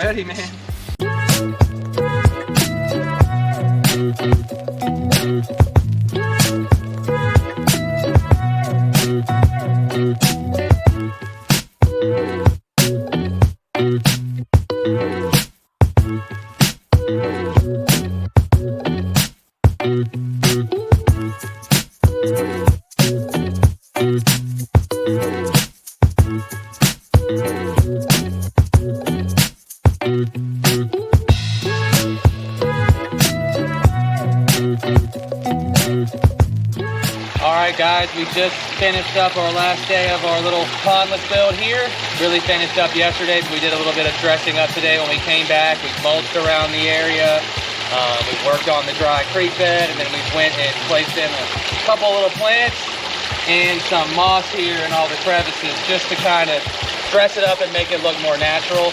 ready, man. Alright guys, we just finished up our last day of our little pondless build here. Really finished up yesterday, so we did a little bit of dressing up today when we came back. We mulched around the area. We worked on the dry creek bed, and then we went and placed in a couple little plants and some moss here in all the crevices just to kind of dress it up and make it look more natural.